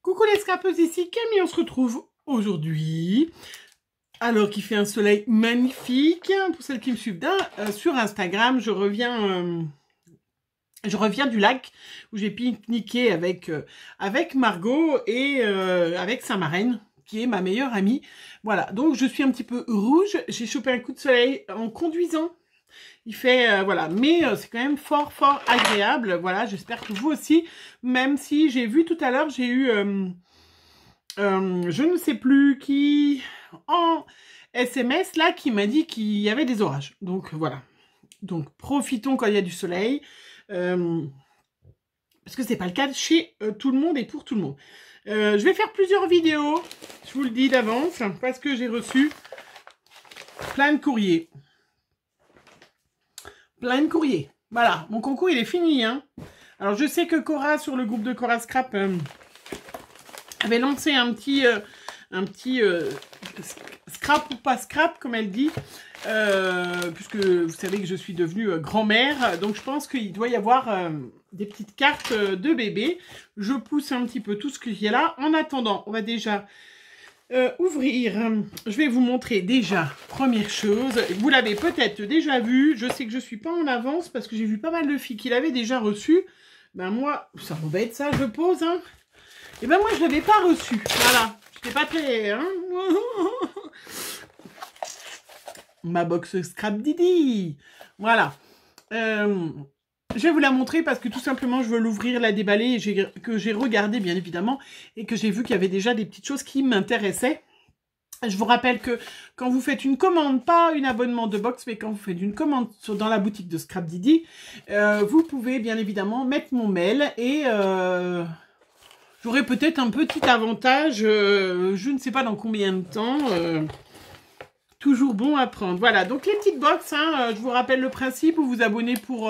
Coucou les scrapeuses, ici Camille, on se retrouve aujourd'hui, alors qu'il fait un soleil magnifique. Pour celles qui me suivent sur Instagram, je reviens du lac où j'ai pique-niqué avec Margot et avec sa marraine, qui est ma meilleure amie. Voilà, donc je suis un petit peu rouge, j'ai chopé un coup de soleil en conduisant. Il fait, voilà, mais c'est quand même fort agréable. Voilà, j'espère que vous aussi, même si j'ai vu tout à l'heure, j'ai eu, je ne sais plus qui, en SMS, là, qui m'a dit qu'il y avait des orages. Donc, voilà. Donc, profitons quand il y a du soleil. Parce que c'est pas le cas chez tout le monde et pour tout le monde. Je vais faire plusieurs vidéos, je vous le dis d'avance, parce que j'ai reçu plein de courriers. Plein de courriers. Voilà, mon concours, il est fini. Hein. Alors, je sais que Cora, sur le groupe de Cora Scrap, avait lancé un petit scrap ou pas scrap, comme elle dit, puisque vous savez que je suis devenue grand-mère. Donc, je pense qu'il doit y avoir des petites cartes de bébé. Je pousse un petit peu tout ce qu'il y a là. En attendant, on va déjà... ouvrir, je vais vous montrer déjà, première chose, vous l'avez peut-être déjà vu, je sais que je suis pas en avance parce que j'ai vu pas mal de filles qui l'avaient déjà reçu. Ben moi, ça m'embête ça, je pose, hein. Et ben moi je l'avais pas reçu, voilà, j'étais pas très, hein. Ma box Scrap Didi, voilà. Je vais vous la montrer parce que tout simplement, je veux l'ouvrir, la déballer, et que j'ai regardé bien évidemment, et que j'ai vu qu'il y avait déjà des petites choses qui m'intéressaient. Je vous rappelle que quand vous faites une commande, pas un abonnement de box, mais quand vous faites une commande dans la boutique de Scrap Didi, vous pouvez bien évidemment mettre mon mail et j'aurai peut-être un petit avantage, je ne sais pas dans combien de temps. Toujours bon à prendre. Voilà, donc les petites box, hein, je vous rappelle le principe, vous vous abonnez pour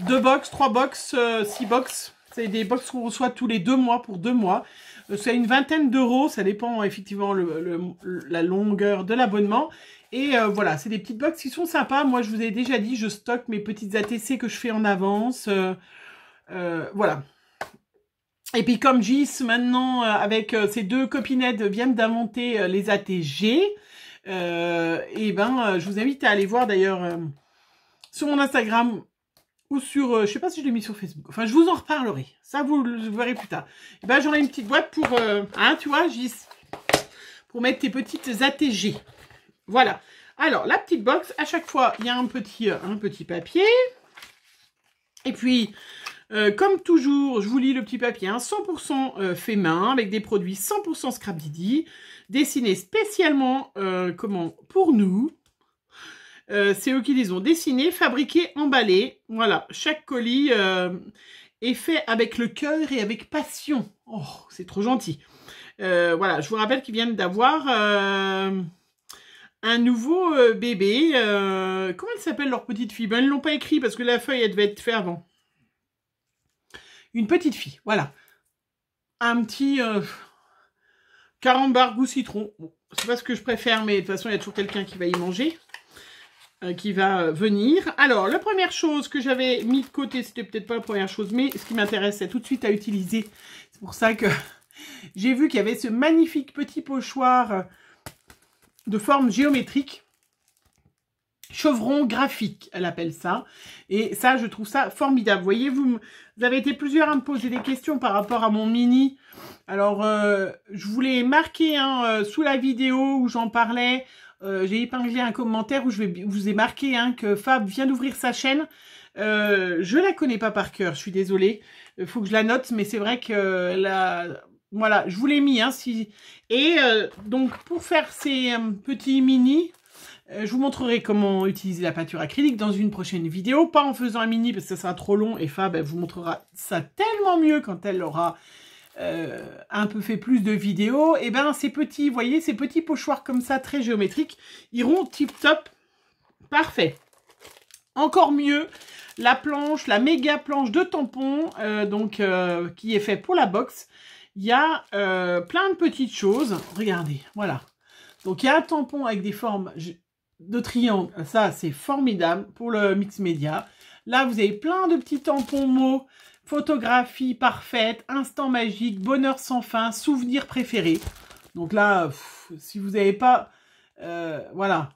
2 box, 3 box, 6 box. C'est des box qu'on reçoit tous les 2 mois pour 2 mois. C'est une vingtaine d'euros, ça dépend effectivement la longueur de l'abonnement. Et voilà, c'est des petites box qui sont sympas. Moi, je vous ai déjà dit, je stocke mes petites ATC que je fais en avance. Voilà. Et puis comme Gis, maintenant, avec ses 2 copinettes, viennent d'inventer les ATG. Et ben, je vous invite à aller voir d'ailleurs sur mon Instagram ou sur, je sais pas si je l'ai mis sur Facebook. Enfin, je vous en reparlerai. Ça, vous le verrez plus tard. Et ben, j'en ai une petite boîte pour, hein, tu vois, Gis, pour mettre tes petites ATG. Voilà. Alors, la petite box, à chaque fois, il y a un petit papier. Et puis, comme toujours, je vous lis le petit papier, hein, 100% fait main, avec des produits 100% Scrap Didi, dessinés spécialement pour nous. C'est eux qui les ont dessinés, fabriqués, emballés. Voilà, chaque colis est fait avec le cœur et avec passion. Oh, c'est trop gentil. Voilà, je vous rappelle qu'ils viennent d'avoir un nouveau bébé. Comment elle s'appelle leur petite fille? Ben, ils ne l'ont pas écrit parce que la feuille, elle devait être faite avant. Une petite fille, voilà. Un petit carambar goût citron. Bon, c'est pas ce que je préfère, mais de toute façon, il y a toujours quelqu'un qui va y manger, qui va venir. Alors, la première chose que j'avais mis de côté, c'était peut-être pas la première chose, mais ce qui m'intéressait tout de suite à utiliser, c'est pour ça que j'ai vu qu'il y avait ce magnifique petit pochoir de forme géométrique. Chevron graphique, elle appelle ça. Et ça, je trouve ça formidable. Vous voyez, vous avez été plusieurs à me poser des questions par rapport à mon mini. Alors, je voulais marquer sous la vidéo où j'en parlais. J'ai épinglé un commentaire où je vous ai marqué que Fab vient d'ouvrir sa chaîne. Je la connais pas par cœur, je suis désolée. Il faut que je la note, mais c'est vrai que voilà, je vous l'ai mis. Et donc, pour faire ces petits mini... je vous montrerai comment utiliser la peinture acrylique dans une prochaine vidéo. Pas en faisant un mini parce que ça sera trop long. Et Fab, elle vous montrera ça tellement mieux quand elle aura un peu fait plus de vidéos. Et ben ces petits, vous voyez, ces petits pochoirs comme ça, très géométriques, iront tip top. Parfait. Encore mieux, la planche, la méga planche de tampons, qui est fait pour la box. Il y a plein de petites choses. Regardez, voilà. Donc il y a un tampon avec des formes de triangle, ça c'est formidable pour le mix média. Là vous avez plein de petits tampons mots photographie parfaite, instant magique, bonheur sans fin, souvenir préféré. Donc là, si vous n'avez pas, voilà,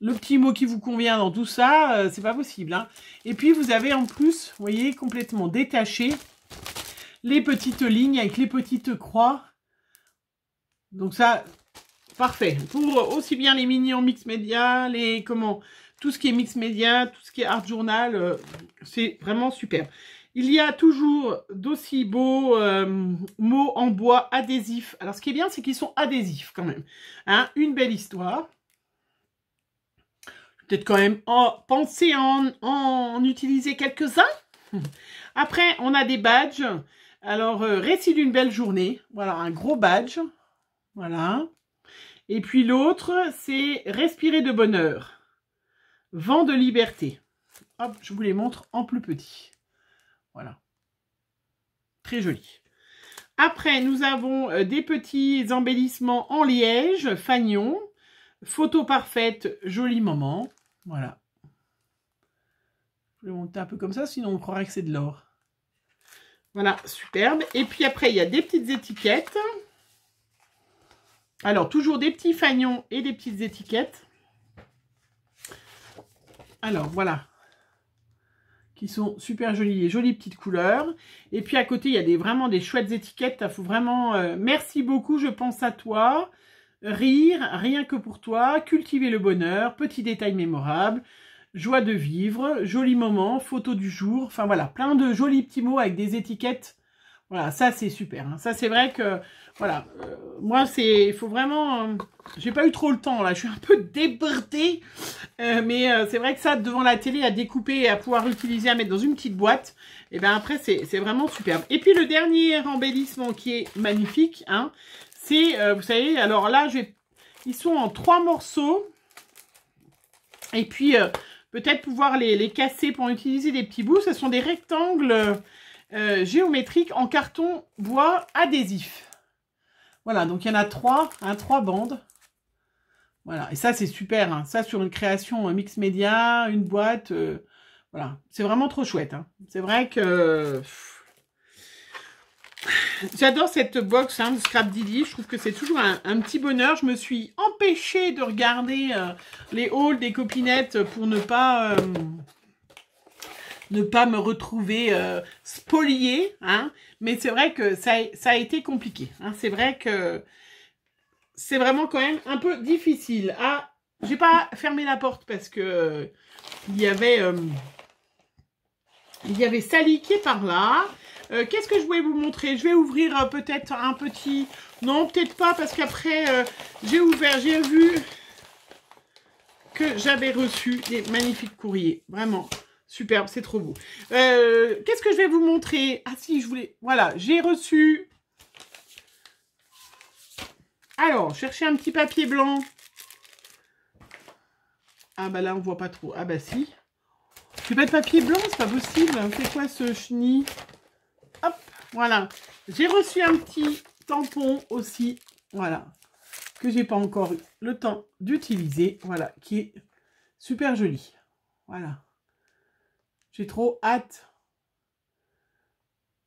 le petit mot qui vous convient dans tout ça, c'est pas possible. Hein. Et puis vous avez en plus, vous voyez, complètement détaché, les petites lignes avec les petites croix. Donc ça, parfait. Pour aussi bien les mini en mix média, tout ce qui est mix média, tout ce qui est art journal, c'est vraiment super. Il y a toujours d'aussi beaux mots en bois adhésifs. Alors, ce qui est bien, c'est qu'ils sont adhésifs quand même. Hein, une belle histoire. Peut-être quand même penser en utiliser quelques-uns. Après, on a des badges. Alors, récit d'une belle journée. Voilà, un gros badge. Voilà. Et puis l'autre, c'est respirer de bonheur. Vent de liberté. Hop, je vous les montre en plus petit. Voilà. Très joli. Après, nous avons des petits embellissements en liège, fanion. Photo parfaite, joli moment. Voilà. Je vais monter un peu comme ça, sinon on croirait que c'est de l'or. Voilà, superbe. Et puis après, il y a des petites étiquettes. Alors, toujours des petits fanions et des petites étiquettes. Alors, voilà. Qui sont super jolies, les jolies petites couleurs. Et puis à côté, il y a vraiment des chouettes étiquettes. Il faut vraiment... merci beaucoup, je pense à toi. Rire, rien que pour toi. Cultiver le bonheur. Petits détails mémorables. Joie de vivre. Joli moment. Photo du jour. Enfin voilà, plein de jolis petits mots avec des étiquettes. Voilà, ça c'est super. Hein. Ça c'est vrai que... Voilà, moi c'est... Il faut vraiment... j'ai pas eu trop le temps là. Je suis un peu débordée. Mais c'est vrai que ça, devant la télé, à découper et à pouvoir utiliser, à mettre dans une petite boîte, et bien après, c'est vraiment superbe. Et puis, le dernier embellissement qui est magnifique, hein, c'est, vous savez, alors là, ils sont en 3 morceaux. Et puis, peut-être pouvoir les casser pour utiliser des petits bouts. Ce sont des rectangles géométriques en carton bois adhésif. Voilà, donc il y en a 3, hein, 3 bandes. Voilà, et ça c'est super, hein. Ça sur une création mix média, une boîte, voilà, c'est vraiment trop chouette. Hein. C'est vrai que j'adore cette box de Scrap Didi, je trouve que c'est toujours un petit bonheur. Je me suis empêchée de regarder les hauls des copinettes pour ne pas me retrouver spoliée, hein. Mais c'est vrai que ça a été compliqué. Hein. C'est vrai que c'est vraiment quand même un peu difficile. Ah, j'ai pas fermé la porte parce que il y avait Sally qui est par là. Qu'est-ce que je voulais vous montrer? Je vais ouvrir peut-être un petit... Non, peut-être pas parce qu'après, j'ai vu que j'avais reçu des magnifiques courriers. Vraiment, superbe, c'est trop beau. Qu'est-ce que je vais vous montrer? Ah si, je voulais... Voilà, j'ai reçu... Alors, chercher un petit papier blanc. Ah bah là, on voit pas trop. Ah bah si. C'est pas de papier blanc, c'est pas possible. C'est quoi ce chenille? Hop, voilà. J'ai reçu un petit tampon aussi. Voilà. Que j'ai pas encore eu le temps d'utiliser. Voilà, qui est super joli. Voilà. J'ai trop hâte.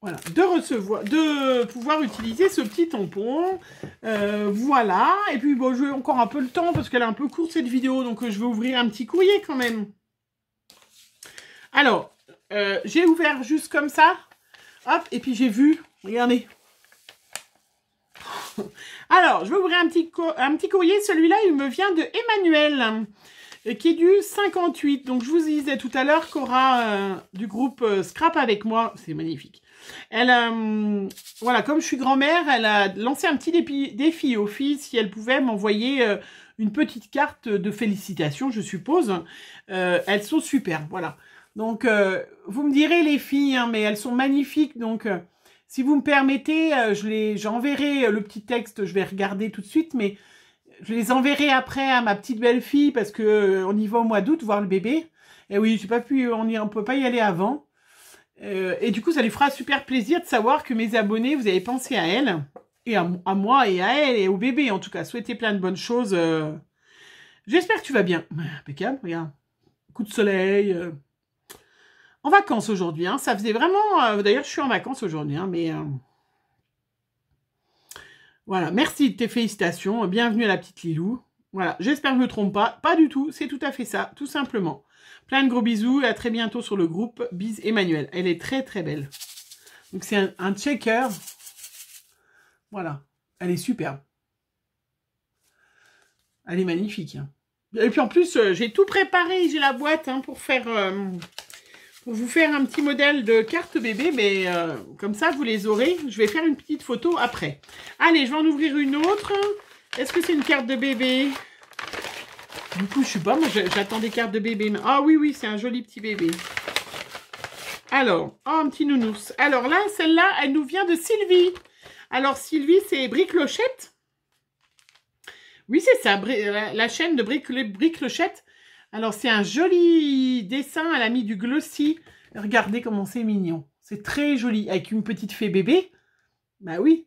Voilà, de pouvoir utiliser ce petit tampon. Voilà. Et puis, bon, j'ai encore un peu le temps parce qu'elle est un peu courte cette vidéo. Donc, je vais ouvrir un petit courrier quand même. Alors, j'ai ouvert juste comme ça. Hop, et puis j'ai vu. Regardez. Alors, je vais ouvrir un petit courrier. Celui-là, il me vient de Emmanuel, qui est du 58. Donc, je vous disais tout à l'heure qu'Aura du groupe Scrap avec moi. C'est magnifique. Elle, voilà, comme je suis grand-mère, elle a lancé un petit défi aux filles si elles pouvaient m'envoyer une petite carte de félicitations, je suppose. Elles sont superbes, voilà. Donc, vous me direz les filles, hein, mais elles sont magnifiques. Donc, si vous me permettez, j'enverrai le petit texte, je vais regarder tout de suite, mais je les enverrai après à ma petite belle-fille parce que on y va au mois d'août voir le bébé. Et oui, j'ai pas pu, on peut pas y aller avant. Et du coup, ça lui fera super plaisir de savoir que mes abonnés, vous avez pensé à elle, et à moi, et à elle, et au bébé, en tout cas. Souhaitez plein de bonnes choses. J'espère que tu vas bien. Impeccable, regarde. Coup de soleil. en vacances aujourd'hui. Hein. Ça faisait vraiment... D'ailleurs, je suis en vacances aujourd'hui, hein, mais... Voilà, merci de tes félicitations. Bienvenue à la petite Lilou. Voilà, j'espère que je ne me trompe pas. Pas du tout, c'est tout à fait ça, tout simplement. Plein de gros bisous et à très bientôt sur le groupe. Bise Emmanuel. Elle est très très belle. Donc c'est un checker. Voilà, elle est superbe. Elle est magnifique. Hein. Et puis en plus, j'ai tout préparé. J'ai la boîte hein, pour faire... pour vous faire un petit modèle de carte bébé, mais comme ça, vous les aurez. Je vais faire une petite photo après. Allez, je vais en ouvrir une autre. Est-ce que c'est une carte de bébé? Du coup, je sais pas, moi j'attends des cartes de bébé. Ah oui, oui, c'est un joli petit bébé. Alors, oh, un petit nounours. Alors là, celle-là, elle nous vient de Sylvie. Alors Sylvie, c'est Briclochette. Oui, c'est ça, la chaîne de Briclochette. Alors, c'est un joli dessin. Elle a mis du glossy. Regardez comment c'est mignon. C'est très joli. Avec une petite fée bébé. Bah oui.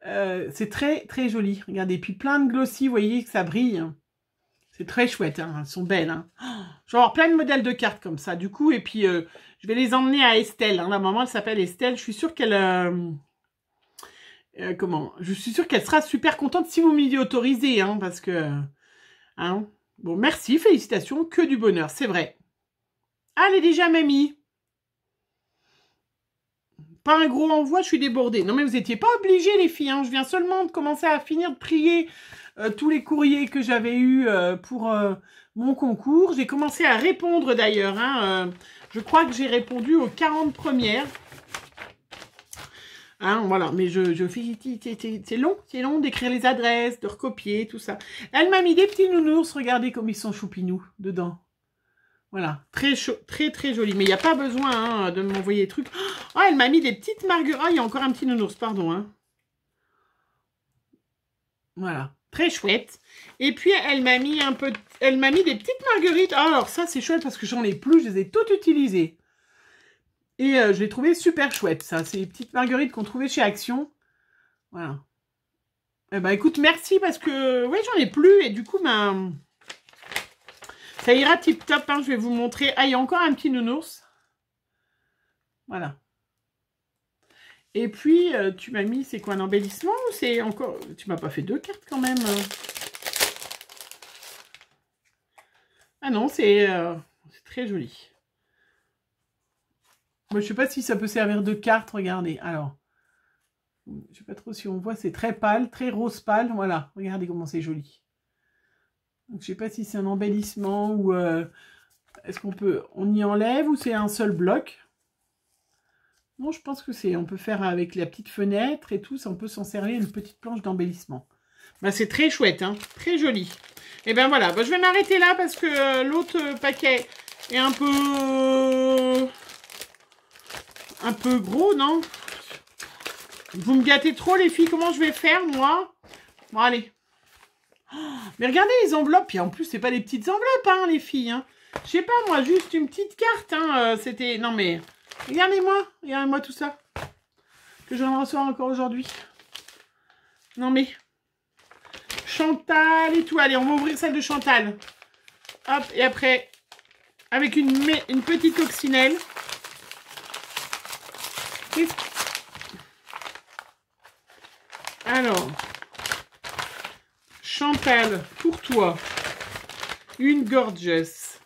C'est très, très joli. Regardez. Puis plein de glossy. Vous voyez que ça brille. C'est très chouette. Hein. Elles sont belles. Hein. Je vais avoir plein de modèles de cartes comme ça. Du coup, et puis, je vais les emmener à Estelle. Hein. La maman, elle s'appelle Estelle. Je suis sûre qu'elle... Je suis sûre qu'elle sera super contente si vous m'y autorisez. Hein, parce que... Hein. Bon, merci, félicitations, que du bonheur, c'est vrai. Allez, déjà, mamie. Pas un gros envoi, je suis débordée. Non, mais vous n'étiez pas obligés, les filles. Hein. Je viens seulement de commencer à finir de trier tous les courriers que j'avais eus pour mon concours. J'ai commencé à répondre, d'ailleurs. Hein, je crois que j'ai répondu aux 40 premières. Hein, voilà, mais je fais... C'est long d'écrire les adresses, de recopier, tout ça. Elle m'a mis des petits nounours, regardez comme ils sont choupinous dedans. Voilà, très chaud, très très joli. Mais il n'y a pas besoin hein, de m'envoyer des trucs. Oh, elle m'a mis des petites marguerites. Ah, il y a encore un petit nounours, pardon. Hein. Voilà, très chouette. Et puis, elle m'a mis des petites marguerites. Oh, alors ça, c'est chouette parce que j'en ai plus, je les ai toutes utilisées. Et je l'ai trouvé super chouette, ça. C'est les petites marguerites qu'on trouvait chez Action. Voilà. Eh ben, écoute, merci parce que... Oui, j'en ai plus. Et du coup, ben... Ça ira tip top. Hein, je vais vous montrer. Ah, il y a encore un petit nounours. Voilà. Et puis, tu m'as mis... C'est quoi, un embellissement ou c'est encore... Tu m'as pas fait 2 cartes quand même. Ah non, c'est très joli. Moi, je sais pas si ça peut servir de carte, regardez. Alors, je sais pas trop si on voit, c'est très pâle, très rose pâle. Voilà, regardez comment c'est joli. Donc, je sais pas si c'est un embellissement ou est-ce on y enlève ou c'est un seul bloc. Non, je pense que c'est, on peut faire avec la petite fenêtre et tout, ça, on peut s'en servir une petite planche d'embellissement. Ben, c'est très chouette, hein, très joli. Et ben voilà, ben, je vais m'arrêter là parce que l'autre paquet est un peu gros, non? Vous me gâtez trop, les filles. Comment je vais faire, moi? Bon, allez. Oh, mais regardez les enveloppes. Et en plus, c'est pas des petites enveloppes, hein, les filles. Hein. Je sais pas, moi, juste une petite carte. Hein, c'était... Non, mais... Regardez-moi. Regardez-moi tout ça. Que je vais en recevoir encore aujourd'hui. Non, mais... Chantal et tout. Allez, on va ouvrir celle de Chantal. Hop, et après... Avec une petite coccinelle. Alors, Chantal, pour toi, une gorgeous,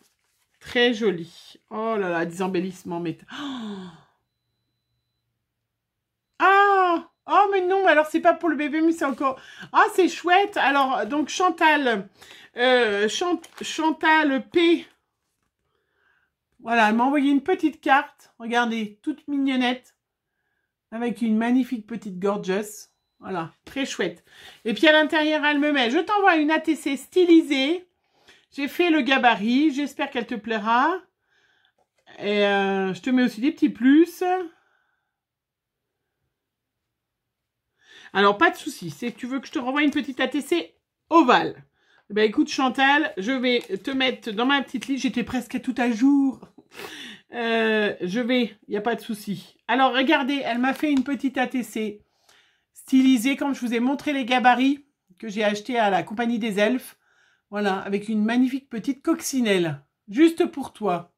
très jolie. Oh là là, des embellissements. Mais... Ah, oh mais non, alors c'est pas pour le bébé, mais c'est encore... Ah, c'est chouette. Alors, donc Chantal, Chantal P. Voilà, elle m'a envoyé une petite carte. Regardez, toute mignonnette. Avec une magnifique petite gorgeous. Voilà, très chouette. Et puis à l'intérieur, elle me met, je t'envoie une ATC stylisée. J'ai fait le gabarit, j'espère qu'elle te plaira. Et je te mets aussi des petits plus. Alors, pas de souci, c'est que tu veux que je te renvoie une petite ATC ovale. Eh ben, écoute Chantal, je vais te mettre dans ma petite liste, j'étais presque tout à jour. Il n'y a pas de souci. Alors, regardez, elle m'a fait une petite ATC stylisée, comme je vous ai montré les gabarits que j'ai acheté à la Compagnie des Elfes. Voilà, avec une magnifique petite coccinelle. Juste pour toi.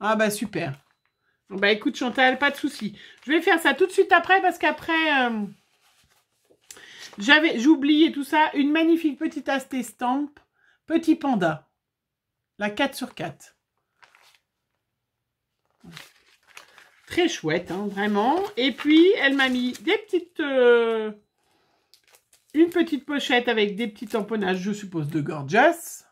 Ah bah super. Bah écoute Chantal, pas de souci. Je vais faire ça tout de suite après parce qu'après, j'ai oublié tout ça. Une magnifique petite Asté Stamp, petit panda. La 4x4. Très chouette, hein, vraiment. Et puis, elle m'a mis des petites... une petite pochette avec des petits tamponnages, je suppose, de Gorgeous.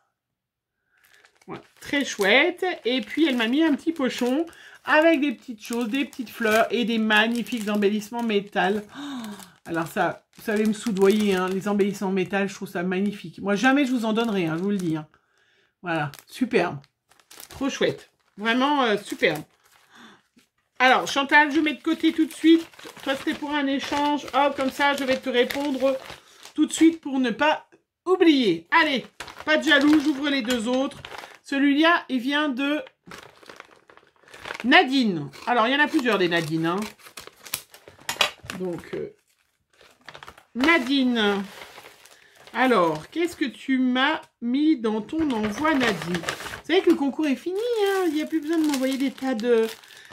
Voilà, très chouette. Et puis, elle m'a mis un petit pochon avec des petites choses, des petites fleurs et des magnifiques embellissements métal. Oh, alors ça, vous savez me soudoyer, hein, les embellissements métal, je trouve ça magnifique. Moi, jamais je vous en donnerai, hein, je vous le dis. Hein. Voilà, superbe. Trop chouette. Vraiment superbe. Alors, Chantal, je mets de côté tout de suite. Toi, c'était pour un échange. Hop, comme ça, je vais te répondre tout de suite pour ne pas oublier. Allez, pas de jaloux, j'ouvre les deux autres. Celui-là, il vient de Nadine. Alors, il y en a plusieurs des Nadine. Hein. Donc, Nadine. Alors, qu'est-ce que tu m'as mis dans ton envoi, Nadine? Vous savez que le concours est fini, hein. Il n'y a plus besoin de m'envoyer des tas de...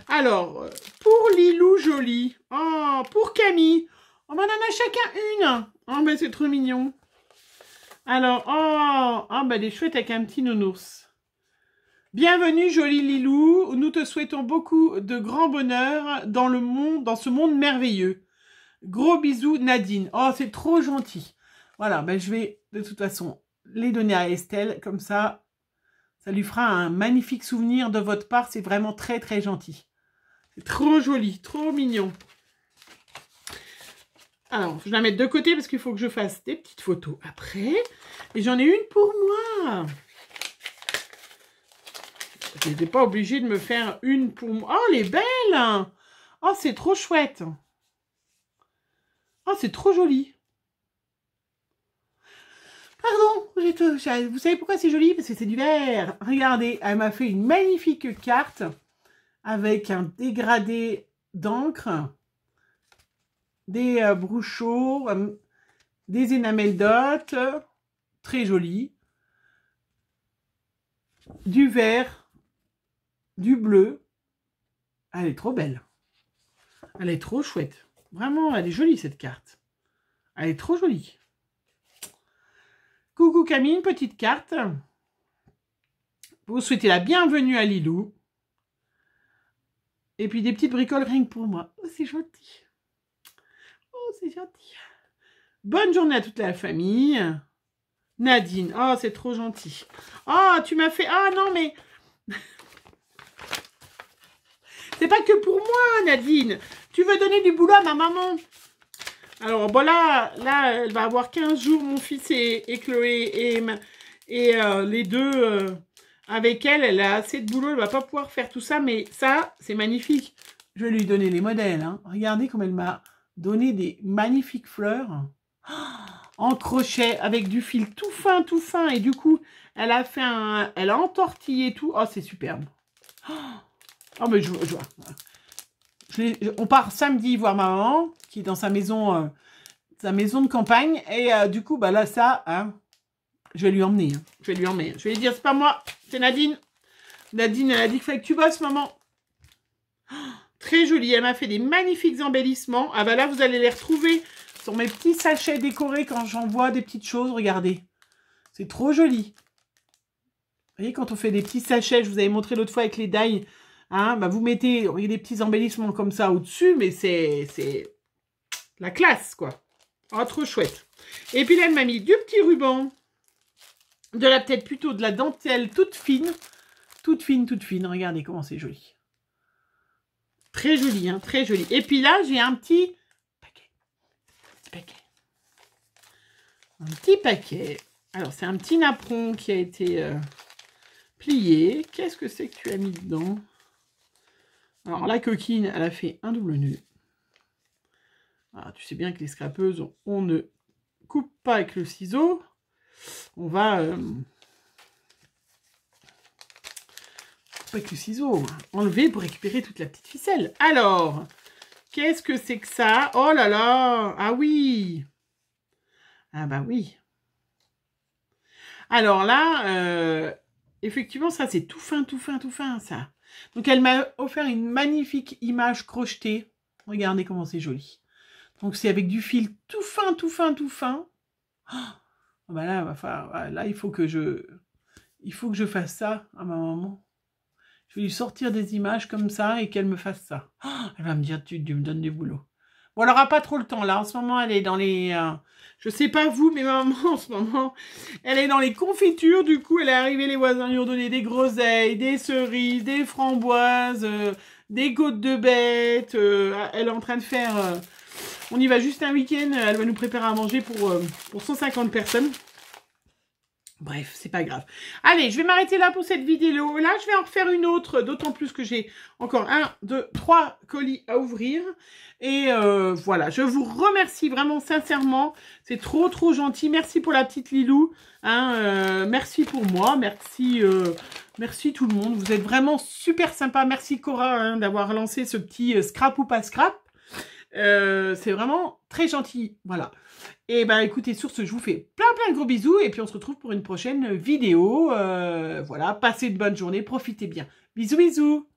Alors, pour Lilou Jolie. Oh, pour Camille. On en a chacun une. Oh, ben c'est trop mignon. Alors, oh, ben elle est chouette avec un petit nounours. Bienvenue, jolie Lilou. Nous te souhaitons beaucoup de grand bonheur dans le monde, dans ce monde merveilleux. Gros bisous, Nadine. Oh, c'est trop gentil. Voilà, ben je vais de toute façon les donner à Estelle. Comme ça, ça lui fera un magnifique souvenir de votre part. C'est vraiment très, très gentil. C'est trop joli, trop mignon. Alors, je vais la mettre de côté parce qu'il faut que je fasse des petites photos après. Et j'en ai une pour moi. Je n'étais pas obligée de me faire une pour moi. Oh, elle est belle. Oh, c'est trop chouette. Oh, c'est trop joli. Pardon, vous savez pourquoi c'est joli? Parce que c'est du vert. Regardez, elle m'a fait une magnifique carte avec un dégradé d'encre, des brouchons, des enamel dots, très joli, du vert, du bleu. Elle est trop belle. Elle est trop chouette. Vraiment, elle est jolie cette carte. Elle est trop jolie. Coucou Camille, une petite carte. Vous souhaitez la bienvenue à Lilou. Et puis des petites bricoles rien que pour moi. Oh, c'est gentil. Oh, c'est gentil. Bonne journée à toute la famille. Nadine. Oh, c'est trop gentil. Oh, tu m'as fait... Ah non, mais... C'est pas que pour moi, Nadine. Tu veux donner du boulot à ma maman. Alors, bon, là, elle va avoir 15 jours, mon fils et Chloé. Et les deux... avec elle a assez de boulot. Elle va pas pouvoir faire tout ça. Mais ça, c'est magnifique. Je vais lui donner les modèles. Hein. Regardez comme elle m'a donné des magnifiques fleurs. Oh, en crochet avec du fil tout fin, tout fin. Et du coup, elle a fait elle a entortillé tout. Oh, c'est superbe. Oh, mais on part samedi voir ma maman, qui est dans sa maison de campagne. Et du coup, bah là, ça, hein, je vais lui emmener. Hein. Je vais lui emmener. Je vais lui dire, c'est pas moi, c'est Nadine. Nadine, elle a dit qu'il fallait que tu bosses, maman. Oh, très jolie. Elle m'a fait des magnifiques embellissements. Ah bah là, vous allez les retrouver sur mes petits sachets décorés quand j'envoie des petites choses. Regardez. C'est trop joli. Vous voyez, quand on fait des petits sachets, je vous avais montré l'autre fois avec les die, hein, bah vous mettez des petits embellissements comme ça au-dessus, mais c'est la classe, quoi. Oh, trop chouette. Et puis là, elle m'a mis du petit ruban, peut-être plutôt de la dentelle toute fine. Toute fine, toute fine. Regardez comment c'est joli. Très joli, hein, très joli. Et puis là, j'ai un petit paquet. Un petit paquet. Alors, c'est un petit napperon qui a été plié. Qu'est-ce que c'est que tu as mis dedans? Alors, la coquine, elle a fait un double nœud. Alors, tu sais bien que les scrapeuses, on ne coupe pas avec le ciseau. On va... avec le ciseau, enlever pour récupérer toute la petite ficelle. Alors, qu'est-ce que c'est que ça? Oh là là! Ah oui! Ah bah oui! Alors là, effectivement, ça, c'est tout fin, ça. Donc, elle m'a offert une magnifique image crochetée. Regardez comment c'est joli. Donc, c'est avec du fil tout fin, tout fin, tout fin. Oh, ben là, il faut que je fasse ça à ma maman. Je vais lui sortir des images comme ça et qu'elle me fasse ça. Oh, elle va me dire, tu me donnes du boulot. Bon, elle n'aura pas trop le temps, là. En ce moment, elle est dans les... je sais pas vous, mais maman, en ce moment, elle est dans les confitures. Du coup, elle est arrivée, les voisins lui ont donné des groseilles, des cerises, des framboises, des côtes de bête. Elle est en train de faire... on y va juste un week-end. Elle va nous préparer à manger pour 150 personnes. Bref, c'est pas grave. Allez, je vais m'arrêter là pour cette vidéo. Là, je vais en refaire une autre, d'autant plus que j'ai encore 1, 2, 3 colis à ouvrir. Et voilà, je vous remercie vraiment sincèrement. C'est trop, trop gentil. Merci pour la petite Lilou. Hein, merci pour moi. Merci, merci tout le monde. Vous êtes vraiment super sympa. Merci Cora hein, d'avoir lancé ce petit scrap ou pas scrap. C'est vraiment très gentil. Voilà. Et ben écoutez, sur ce, je vous fais plein de gros bisous et puis on se retrouve pour une prochaine vidéo. Voilà, passez de bonnes journées, profitez bien. Bisous, bisous.